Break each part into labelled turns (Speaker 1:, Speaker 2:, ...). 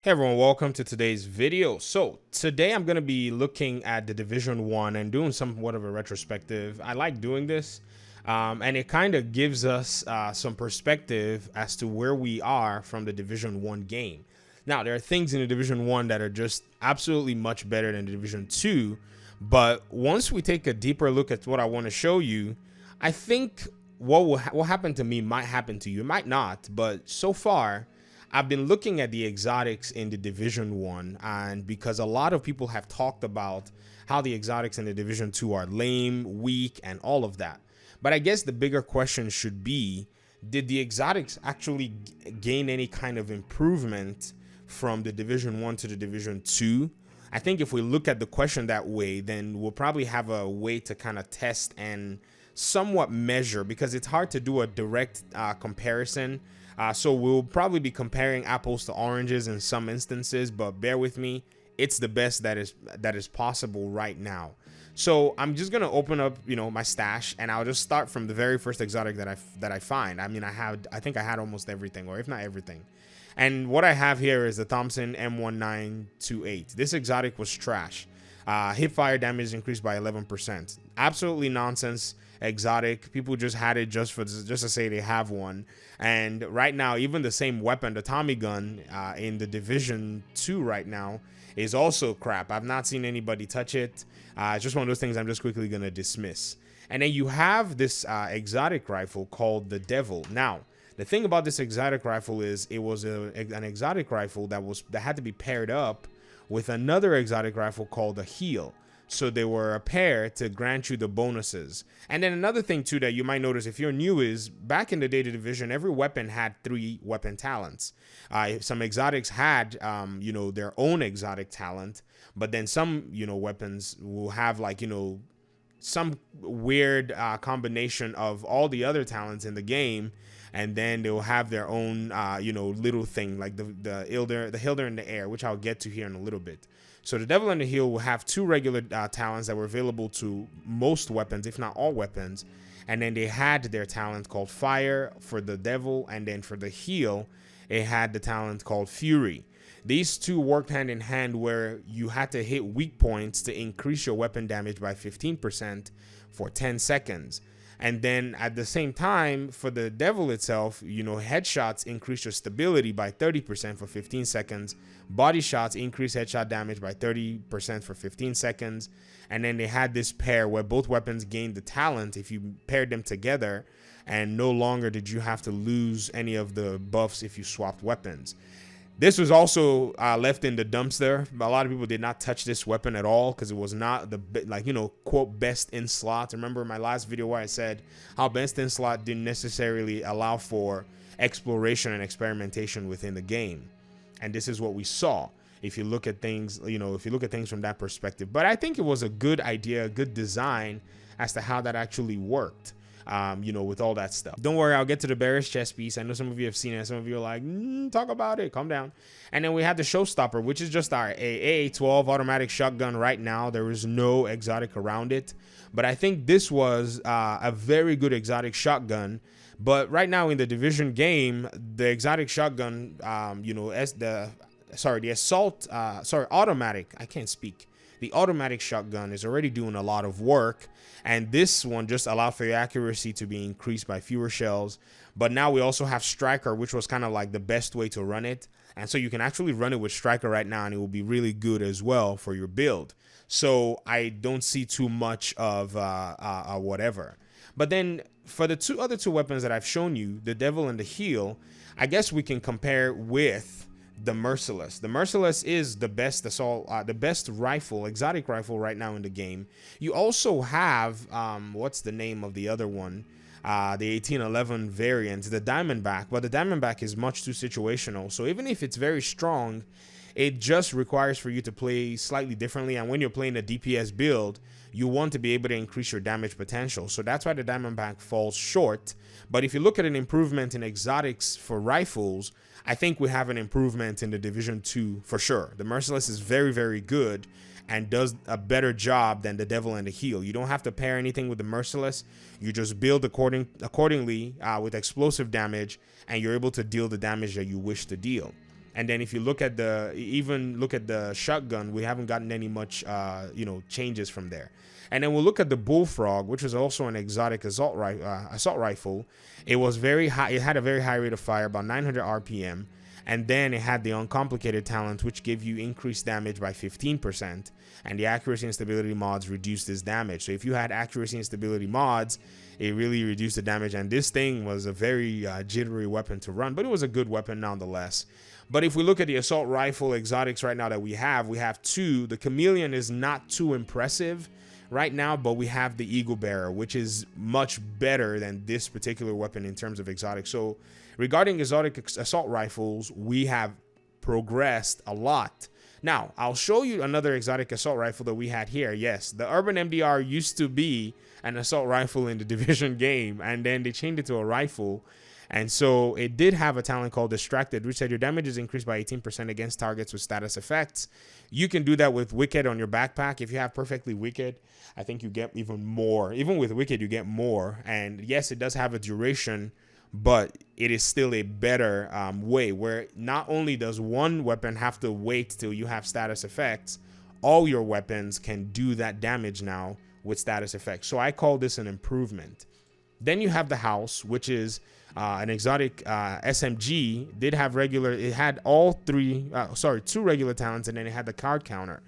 Speaker 1: Hey everyone, welcome to today's video. So today I'm going to be looking at the Division 1 and doing somewhat of a retrospective. I like doing this and it kind of gives us some perspective as to where we are from the Division 1 game. Now, there are things in the Division 1 that are just absolutely much better than the Division 2, but once we take a deeper look at what I want to show you, I think what happen to me might happen to you. It might not, but so far I've been looking at the exotics in the Division 1, and because a lot of people have talked about how the exotics in the Division 2 are lame, weak, and all of that. But I guess the bigger question should be, did the exotics actually gain any kind of improvement from the Division 1 to the Division 2? I think if we look at the question that way, then we'll probably have a way to kind of test and somewhat measure, because it's hard to do a direct comparison. So we'll probably be comparing apples to oranges in some instances, but bear with me, it's the best that is possible right now. So I'm just gonna open up, my stash, and I'll just start from the very first exotic that I find. I mean, I think I had almost everything, or if not everything. And what I have here is the Thompson M1928. This exotic was trash. Hip fire damage increased by 11%. Absolutely nonsense exotic. People just had it just to say they have one. And right now, even the same weapon, the Tommy gun in the Division 2 right now, is also crap. I've not seen anybody touch it. It's just one of those things I'm just quickly gonna dismiss. And then you have this exotic rifle called the Devil. Now, the thing about this exotic rifle is it was an exotic rifle that had to be paired up with another exotic rifle called the Heel. So they were a pair to grant you the bonuses. And then another thing too that you might notice if you're new is, back in the day, the Division, every weapon had 3 weapon talents. Some exotics had, their own exotic talent, but then some, weapons will have like, some weird combination of all the other talents in the game, and then they'll have their own little thing like the Hilder in the air, which I'll get to here in a little bit. So the Devil and the Heel will have 2 regular talents that were available to most weapons, if not all weapons, and then they had their talent called Fire for the Devil, and then for the Heel it had the talent called Fury. These two worked hand in hand, where you had to hit weak points to increase your weapon damage by 15% for 10 seconds. And then at the same time, for the Devil itself, headshots increase your stability by 30% for 15 seconds. Body shots increase headshot damage by 30% for 15 seconds. And then they had this pair where both weapons gained the talent if you paired them together, and no longer did you have to lose any of the buffs if you swapped weapons. This was also left in the dumpster. A lot of people did not touch this weapon at all because it was not the, quote, best in slot. Remember my last video where I said how best in slot didn't necessarily allow for exploration and experimentation within the game. And this is what we saw if you look at things, from that perspective. But I think it was a good idea, a good design as to how that actually worked. With all that stuff. Don't worry, I'll get to the bearish chest piece. I know some of you have seen it. Some of you are like, talk about it. Calm down. And then we have the showstopper, which is just our AA-12 automatic shotgun right now. There is no exotic around it. But I think this was a very good exotic shotgun. But right now in the Division game, the exotic shotgun, the automatic, I can't speak. The automatic shotgun is already doing a lot of work, and this one just allowed for your accuracy to be increased by fewer shells. But now we also have Striker, which was kind of like the best way to run it, and so you can actually run it with Striker right now, and it will be really good as well for your build. So I don't see too much of whatever. But then for the other two weapons that I've shown you, the Devil and the Heel, I guess we can compare with the Merciless. The Merciless is the best assault, the best rifle, exotic rifle right now in the game. You also have, what's the name of the other one? The 1811 variant, the Diamondback. But the Diamondback is much too situational. So even if it's very strong, it just requires for you to play slightly differently. And when you're playing a DPS build, you want to be able to increase your damage potential. So that's why the Diamondback falls short. But if you look at an improvement in exotics for rifles, I think we have an improvement in the Division 2 for sure. The Merciless is very, very good and does a better job than the Devil and the Heel. You don't have to pair anything with the Merciless. You just build accordingly with explosive damage, and you're able to deal the damage that you wish to deal. And then if you look at the shotgun, we haven't gotten any much changes from there. And then we'll look at the bullfrog, which was also an exotic assault rifle. It was very high. It had a very high rate of fire, about 900 RPM. And then it had the uncomplicated talent, which gave you increased damage by 15%. And the accuracy and stability mods reduced this damage. So if you had accuracy and stability mods, it really reduced the damage. And this thing was a very jittery weapon to run, but it was a good weapon nonetheless. But if we look at the assault rifle exotics right now that we have two. The Chameleon is not too impressive right now, but we have the Eagle Bearer, which is much better than this particular weapon in terms of exotic. So regarding exotic assault rifles, we have progressed a lot. Now, I'll show you another exotic assault rifle that we had here. Yes, the Urban MDR used to be an assault rifle in the Division game, and then they changed it to a rifle. And so it did have a talent called Distracted, which said your damage is increased by 18% against targets with status effects. You can do that with Wicked on your backpack. If you have Perfectly Wicked, I think you get even more. Even with Wicked, you get more. And yes, it does have a duration, but it is still a better way where not only does one weapon have to wait till you have status effects, all your weapons can do that damage now with status effects. So I call this an improvement. Then you have the House, which is an exotic SMG. It had two regular talents, and then it had the card counter.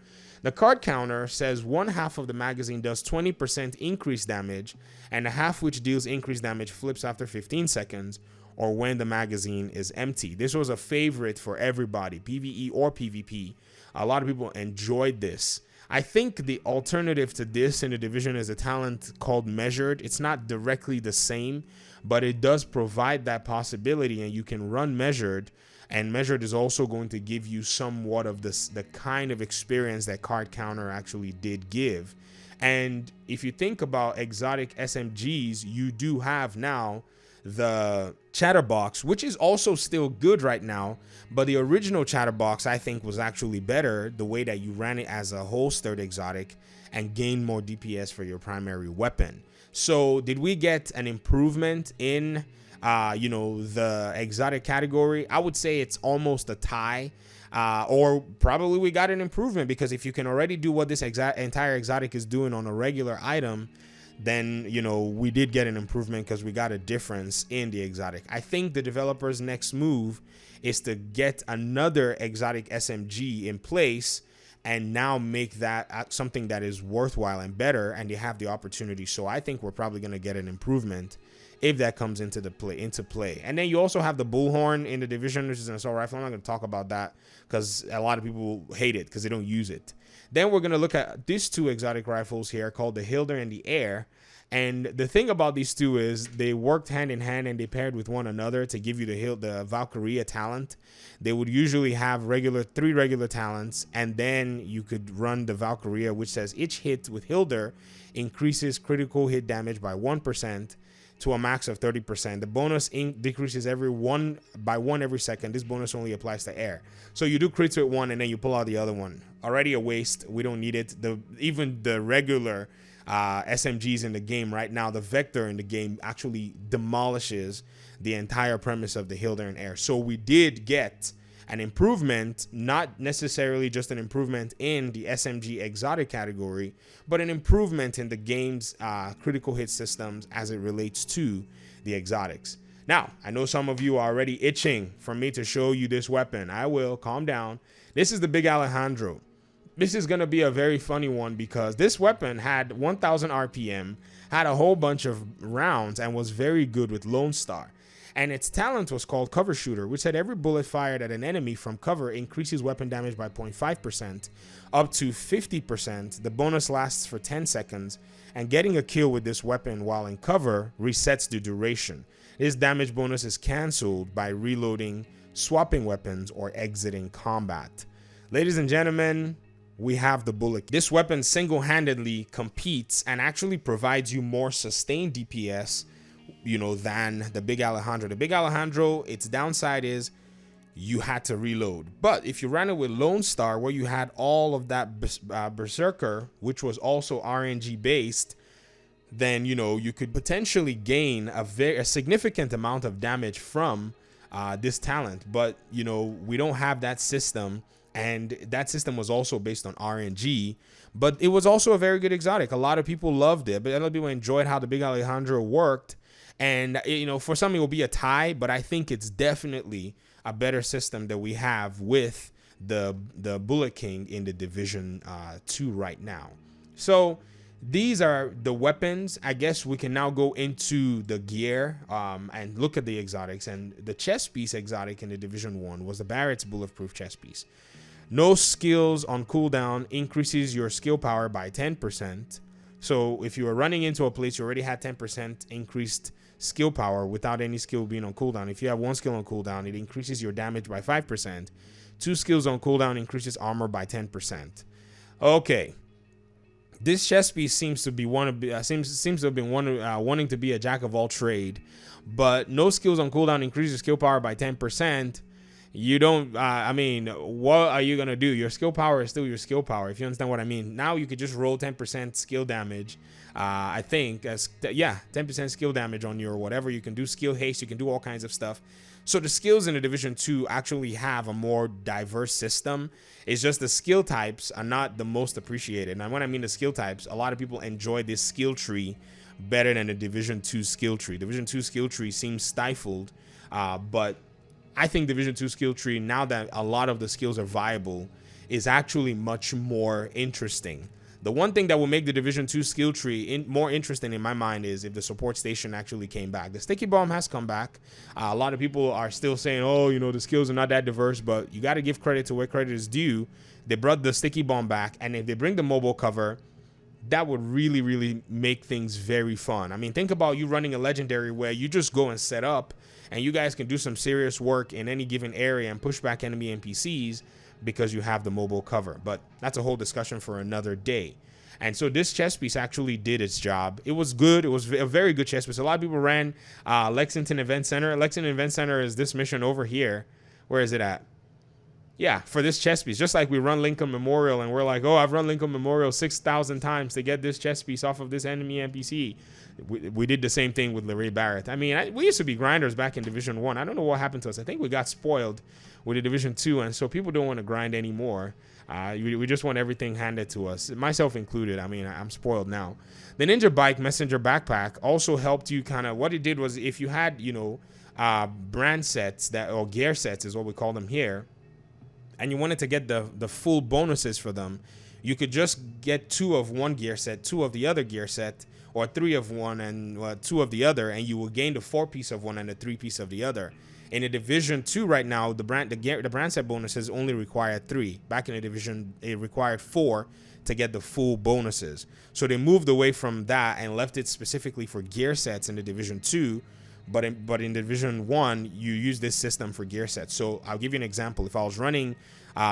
Speaker 1: The card counter says one half of the magazine does 20% increased damage, and the half which deals increased damage flips after 15 seconds or when the magazine is empty. This was a favorite for everybody, PvE or PvP. A lot of people enjoyed this. I think the alternative to this in the Division is a talent called Measured. It's not directly the same, but it does provide that possibility, and you can run Measured. And Measured is also going to give you somewhat of the kind of experience that Card Counter actually did give. And if you think about exotic SMGs, you do have now the Chatterbox, which is also still good right now, but the original Chatterbox I think was actually better, the way that you ran it as a holstered exotic and gained more DPS for your primary weapon. So did we get an improvement in the exotic category? I would say it's almost a tie, or probably we got an improvement, because if you can already do what this entire exotic is doing on a regular item, then we did get an improvement because we got a difference in the exotic. I think the developer's next move is to get another exotic SMG in place and now make that something that is worthwhile and better, and they have the opportunity. So I think we're probably going to get an improvement if that comes into play. And then you also have the Bullhorn in the Division, which is an assault rifle. I'm not going to talk about that because a lot of people hate it because they don't use it. Then we're going to look at these two exotic rifles here called the Hilder and the Air. And the thing about these two is they worked hand in hand and they paired with one another to give you the Valkyria talent. They would usually have three regular talents, and then you could run the Valkyria, which says each hit with Hilder increases critical hit damage by 1% to a max of 30%. The bonus decreases by one every second. This bonus only applies to air. So you do crits with one and then you pull out the other one. Already a waste. We don't need it. Even the regular SMGs in the game right now, the Vector in the game actually demolishes the entire premise of the Hilder and Air. So we did get an improvement, not necessarily just an improvement in the SMG exotic category, but an improvement in the game's critical hit systems as it relates to the exotics. Now, I know some of you are already itching for me to show you this weapon. I will. Calm down. This is the Big Alejandro. This is going to be a very funny one because this weapon had 1000 RPM, had a whole bunch of rounds, and was very good with Lone Star. And its talent was called Cover Shooter, which said every bullet fired at an enemy from cover increases weapon damage by 0.5% up to 50%. The bonus lasts for 10 seconds, and getting a kill with this weapon while in cover resets the duration. This damage bonus is cancelled by reloading, swapping weapons, or exiting combat. Ladies and gentlemen, we have the Bullet. This weapon single-handedly competes and actually provides you more sustained DPS than the Big Alejandro. The Big Alejandro, its downside is you had to reload. But if you ran it with Lone Star, where you had all of that Berserker, which was also RNG based, then you could potentially gain a significant amount of damage from this talent. But you know, we don't have that system, and that system was also based on RNG. But it was also a very good exotic. A lot of people loved it, but a lot of people enjoyed how the Big Alejandro worked. And you know, for some it will be a tie, but I think it's definitely a better system that we have with the Bullet King in the Division 2 right now. So these are the weapons. I guess we can now go into the gear and look at the exotics. And the chest piece exotic in the Division 1 was the Barrett's Bulletproof chest piece. No skills on cooldown, increases your skill power by 10%. So if you were running into a place, you already had 10% increased skill power without any skill being on cooldown. If you have one skill on cooldown, it increases your damage by 5%. Two skills on cooldown increases armor by 10%. Okay. This chest piece seems to be seems to have been wanting to be a jack of all trade, but no skills on cooldown increases skill power by 10%. You don't, I mean, what are you going to do? Your skill power is still your skill power, if you understand what I mean. Now you could just roll 10% skill damage. I think, 10% skill damage on your whatever. You can do skill haste. You can do all kinds of stuff. So the skills in the Division 2 actually have a more diverse system. It's just the skill types are not the most appreciated. And when I mean the skill types, a lot of people enjoy this skill tree better than the Division 2 skill tree. Division 2 skill tree seems stifled, but I think Division 2 skill tree, now that a lot of the skills are viable, is actually much more interesting. The one thing that will make the Division 2 skill tree more interesting in my mind is if the support station actually came back. The sticky bomb has come back. A lot of people are still saying, oh, you know, the skills are not that diverse, but you got to give credit to where credit is due. They brought the sticky bomb back, and if they bring the mobile cover, that would really, really make things very fun. I mean, think about you running a legendary where you just go and set up, and you guys can do some serious work in any given area and push back enemy NPCs because you have the mobile cover. But that's a whole discussion for another day. And so this chess piece actually did its job. It was good. It was a very good chess piece. A lot of people ran Lexington Event Center. Lexington Event Center is this mission over here. Where is it at? Yeah, for this chess piece. Just like we run Lincoln Memorial and we're like, oh, I've run Lincoln Memorial 6,000 times to get this chess piece off of this enemy NPC. We did the same thing with LeRae Barrett. I mean, we used to be grinders back in Division 1. I don't know what happened to us. I think we got spoiled with the Division 2, and so people don't want to grind anymore. We just want everything handed to us, myself included. I mean, I'm spoiled now. The Ninja Bike Messenger Backpack also helped you kind of, what it did was if you had, you know, brand sets or gear sets is what we call them here, and you wanted to get the full bonuses for them, you could just get 2 of one gear set, 2 of the other gear set, or 3 of one and 2 of the other, and you will gain the 4-piece of one and the 3-piece of the other. In the Division 2 right now, the brand set bonuses only require 3. Back in the Division, it required 4 to get the full bonuses. So they moved away from that and left it specifically for gear sets in the Division 2. But in Division 1, you use this system for gear sets. So I'll give you an example. If I was running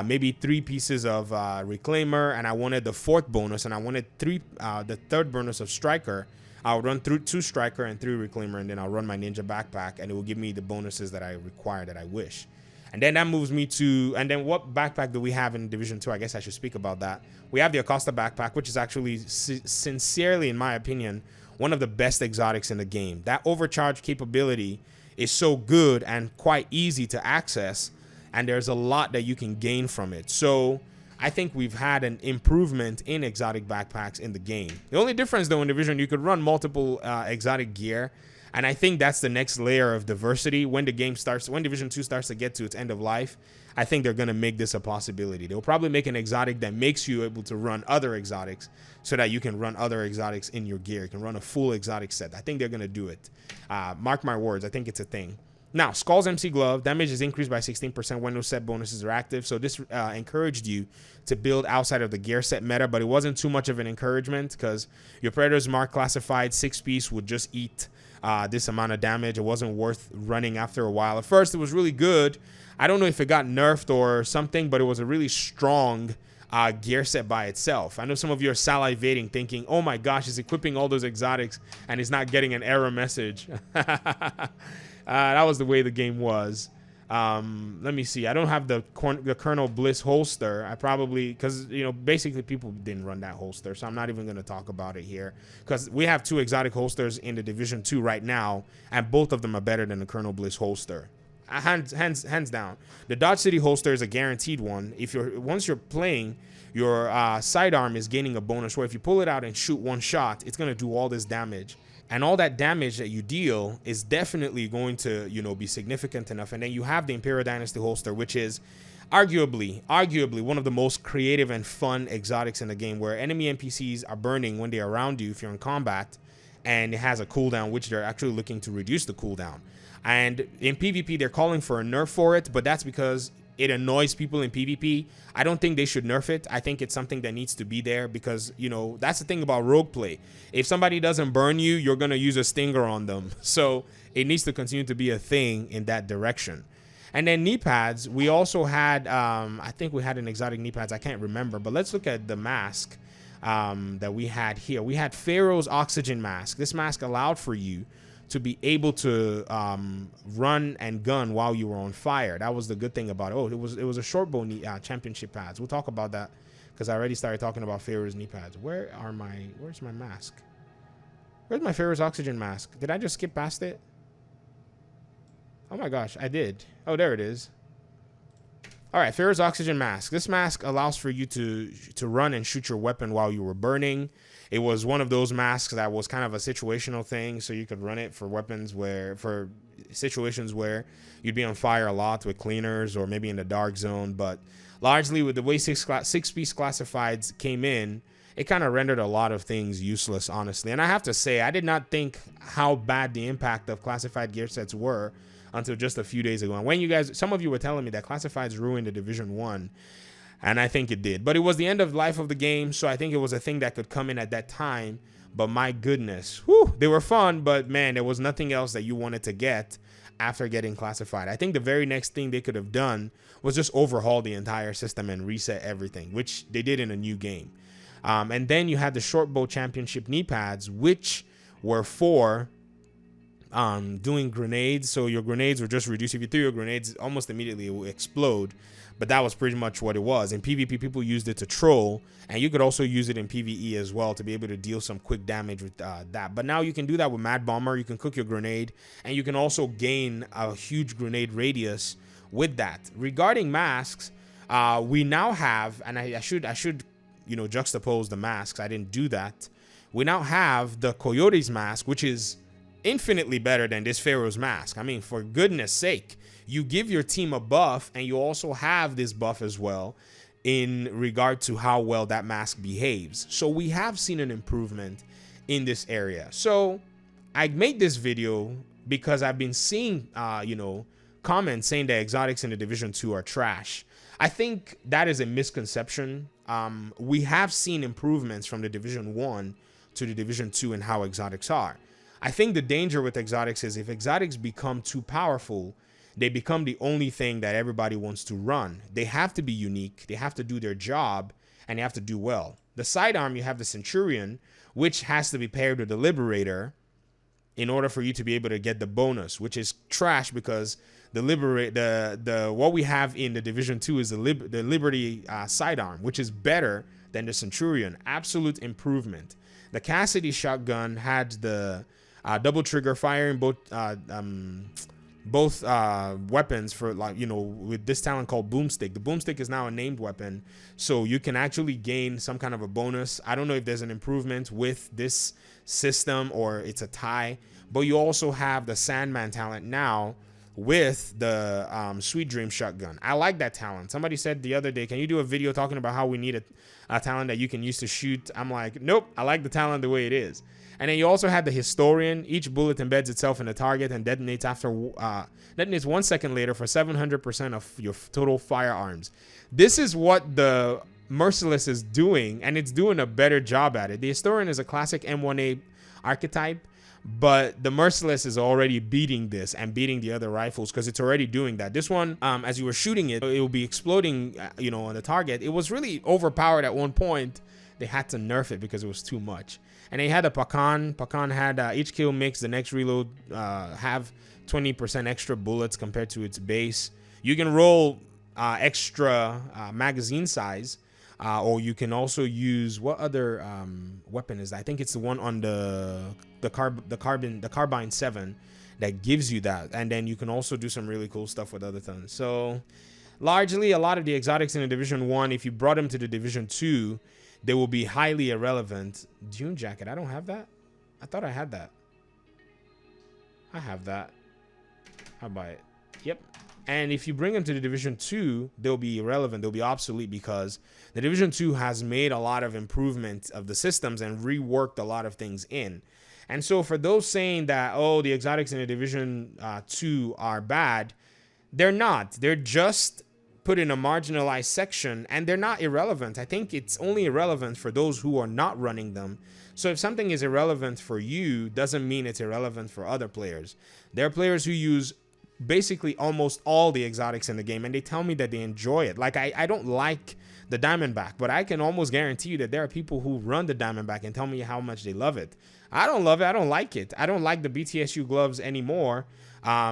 Speaker 1: maybe 3 pieces of Reclaimer and I wanted the 4th bonus and I wanted the 3rd bonus of Striker, I'll run through 2 Striker and 3 Reclaimer, and then I'll run my Ninja Backpack, and it will give me the bonuses that I require, that I wish. And then that moves me to, and then what backpack do we have in Division 2? I guess I should speak about that. We have the Acosta Backpack, which is actually, sincerely, in my opinion, one of the best exotics in the game. That overcharge capability is so good and quite easy to access, and there's a lot that you can gain from it. So I think we've had an improvement in exotic backpacks in the game. The only difference, though, in Division, you could run multiple exotic gear, and I think that's the next layer of diversity. When the game starts, when Division 2 starts to get to its end of life, I think they're going to make this a possibility. They'll probably make an exotic that makes you able to run other exotics so that you can run other exotics in your gear. You can run a full exotic set. I think they're going to do it. Mark my words. I think it's a thing. Now, Skull's MC Glove, damage is increased by 16% when no set bonuses are active. So this encouraged you to build outside of the gear set meta, but it wasn't too much of an encouragement because your Predator's Mark classified 6-piece would just eat this amount of damage. It wasn't worth running after a while. At first, it was really good. I don't know if it got nerfed or something, but it was a really strong gear set by itself. I know some of you are salivating thinking, oh my gosh, he's equipping all those exotics and he's not getting an error message. That was the way the game was. Let me see. I don't have the Colonel Bliss holster. I probably, because, you know, basically people didn't run that holster, so I'm not even going to talk about it here. Because we have 2 exotic holsters in the Division 2 right now, and both of them are better than the Colonel Bliss holster. hands down. The Dodge City holster is a guaranteed one. Once you're playing, your sidearm is gaining a bonus where if you pull it out and shoot one shot, it's going to do all this damage. And all that damage that you deal is definitely going to, be significant enough. And then you have the Imperial Dynasty holster, which is arguably one of the most creative and fun exotics in the game, where enemy NPCs are burning when they're around you if you're in combat, and it has a cooldown, which they're actually looking to reduce the cooldown. And in PvP, they're calling for a nerf for it, but that's because it annoys people in PvP. I don't think they should nerf it. I think it's something that needs to be there because, that's the thing about rogue play. If somebody doesn't burn you, you're going to use a stinger on them. So it needs to continue to be a thing in that direction. And then knee pads, we also had, I think we had an exotic knee pads. I can't remember, but let's look at the mask that we had here. We had Pharaoh's oxygen mask. This mask allowed for you to be able to run and gun while you were on fire. That was the good thing about it. Oh, it was a short bow knee, championship pads. We'll talk about that because I already started talking about Pharaoh's knee pads. Where's my mask? Where's my Pharaoh's oxygen mask? Did I just skip past it? Oh my gosh, I did. Oh, there it is. All right, Pharaoh's oxygen mask. This mask allows for you to run and shoot your weapon while you were burning. It was one of those masks that was kind of a situational thing, so you could run it for for situations where you'd be on fire a lot with cleaners or maybe in the dark zone. But largely with the way six-piece classifieds came in, it kind of rendered a lot of things useless, honestly. And I have to say, I did not think how bad the impact of classified gear sets were until just a few days ago. And when some of you were telling me that classifieds ruined the Division 1, and I think it did. But it was the end of life of the game, so I think it was a thing that could come in at that time. But my goodness, they were fun, but man, there was nothing else that you wanted to get after getting classified. I think the very next thing they could have done was just overhaul the entire system and reset everything, which they did in a new game. And then you had the short bow championship knee pads, which were for doing grenades. So your grenades were just reduced. If you threw your grenades, almost immediately it would explode. But that was pretty much what it was. In PvP, people used it to troll, and you could also use it in PvE as well to be able to deal some quick damage with that. But now you can do that with Mad Bomber. You can cook your grenade, and you can also gain a huge grenade radius with that. Regarding masks, we now have, and I should juxtapose the masks. I didn't do that. We now have the Coyote's mask, which is infinitely better than this Pharaoh's mask. I mean, for goodness sake, you give your team a buff and you also have this buff as well in regard to how well that mask behaves. So we have seen an improvement in this area. So I made this video because I've been seeing comments saying that exotics in the Division 2 are trash. I think that is a misconception. We have seen improvements from the Division 1 to the Division 2 in how exotics are. I think the danger with exotics is if exotics become too powerful, they become the only thing that everybody wants to run. They have to be unique, they have to do their job, and they have to do well. The sidearm, you have the Centurion, which has to be paired with the Liberator in order for you to be able to get the bonus, which is trash because what we have in the Division 2 is the Liberty sidearm, which is better than the Centurion. Absolute improvement. The Cassidy shotgun had the double trigger firing both weapons for, with this talent called Boomstick. The Boomstick is now a named weapon, so you can actually gain some kind of a bonus. I don't know if there's an improvement with this system or it's a tie, but you also have the Sandman talent now with the Sweet Dream shotgun. I like that talent. Somebody said the other day, can you do a video talking about how we need a talent that you can use to shoot? I'm like, nope, I like the talent the way it is. And then you also had the Historian. Each bullet embeds itself in the target and detonates 1 second later for 700% of your total firearms. This is what the Merciless is doing, and it's doing a better job at it. The Historian is a classic M1A archetype, but the Merciless is already beating this and beating the other rifles because it's already doing that. This one, as you were shooting it, it will be exploding, on the target. It was really overpowered at one point. They had to nerf it because it was too much. And they had a Pacan. Pacan had each kill mix, the next reload have 20% extra bullets compared to its base. You can roll extra magazine size, or you can also use, what other weapon is that? I think it's the one on the Carbine 7 that gives you that. And then you can also do some really cool stuff with other things. So largely, a lot of the exotics in the Division 1, if you brought them to the Division 2, they will be highly irrelevant. Dune Jacket, I don't have that? I thought I had that. I have that. I'll buy it. Yep. And if you bring them to the Division 2, they'll be irrelevant. They'll be obsolete because the Division 2 has made a lot of improvements of the systems and reworked a lot of things in. And so for those saying that, oh, the exotics in the Division 2 are bad, they're not. They're just put in a marginalized section, and they're not irrelevant. I think it's only irrelevant for those who are not running them. So if something is irrelevant for you, doesn't mean it's irrelevant for other players. There are players who use basically almost all the exotics in the game, and they tell me that they enjoy it. Like, I don't like the Diamondback, but I can almost guarantee you that there are people who run the Diamondback and tell me how much they love it. I don't love it. I don't like it. I don't like the BTSU gloves anymore,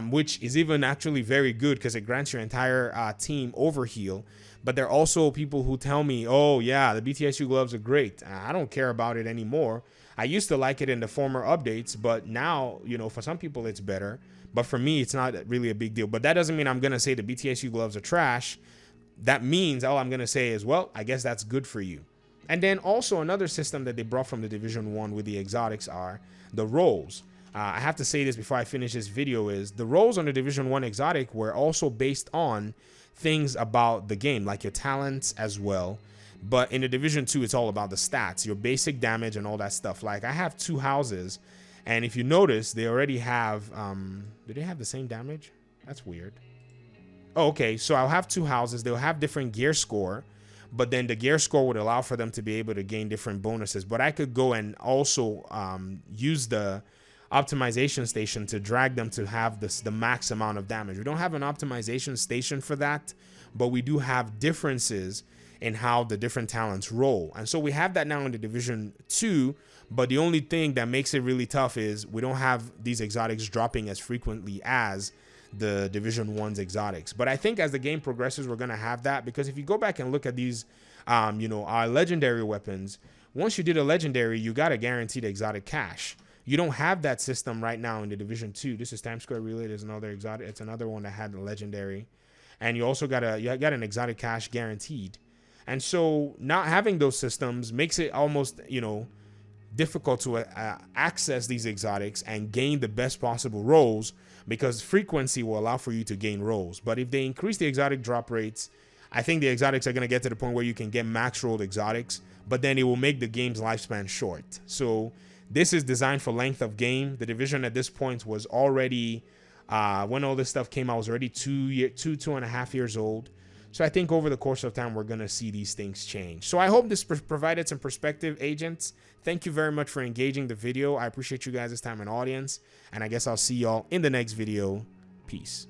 Speaker 1: which is even actually very good because it grants your entire team overheal. But there are also people who tell me, oh, yeah, the BTSU gloves are great. I don't care about it anymore. I used to like it in the former updates, but now, you know, for some people it's better. But for me, it's not really a big deal. But that doesn't mean I'm going to say the BTSU gloves are trash. That means all I'm going to say is, well, I guess that's good for you. And then also another system that they brought from the Division 1 with the exotics are the roles. I have to say this before I finish this video, is the roles on the Division 1 exotic were also based on things about the game, like your talents as well. But in the Division 2, it's all about the stats, your basic damage and all that stuff. Like, I have 2 houses, and if you notice, they already have, do they have the same damage? That's weird. Oh, okay, so I'll have 2 houses. They'll have different gear score, but then the gear score would allow for them to be able to gain different bonuses. But I could go and also use the optimization station to drag them to have the max amount of damage. We don't have an optimization station for that, but we do have differences in how the different talents roll. And so we have that now in the Division 2, but the only thing that makes it really tough is we don't have these exotics dropping as frequently as the Division 1's exotics. But I think as the game progresses, we're going to have that, because if you go back and look at these, you know, our legendary weapons, once you did a legendary, you got a guaranteed exotic cash. You don't have that system right now in the Division 2. This is Times Square Relay. There's another exotic. It's another one that had the legendary. And you also got an exotic cash guaranteed. And so not having those systems makes it almost, you know, difficult to access these exotics and gain the best possible rolls, because frequency will allow for you to gain rolls. But if they increase the exotic drop rates, I think the exotics are going to get to the point where you can get max rolled exotics, but then it will make the game's lifespan short. So this is designed for length of game. The Division at this point was already, when all this stuff came out, was already 2.5 years old. So I think over the course of time, we're going to see these things change. So I hope this provided some perspective, agents. Thank you very much for engaging the video. I appreciate you guys' time and audience. And I guess I'll see y'all in the next video. Peace.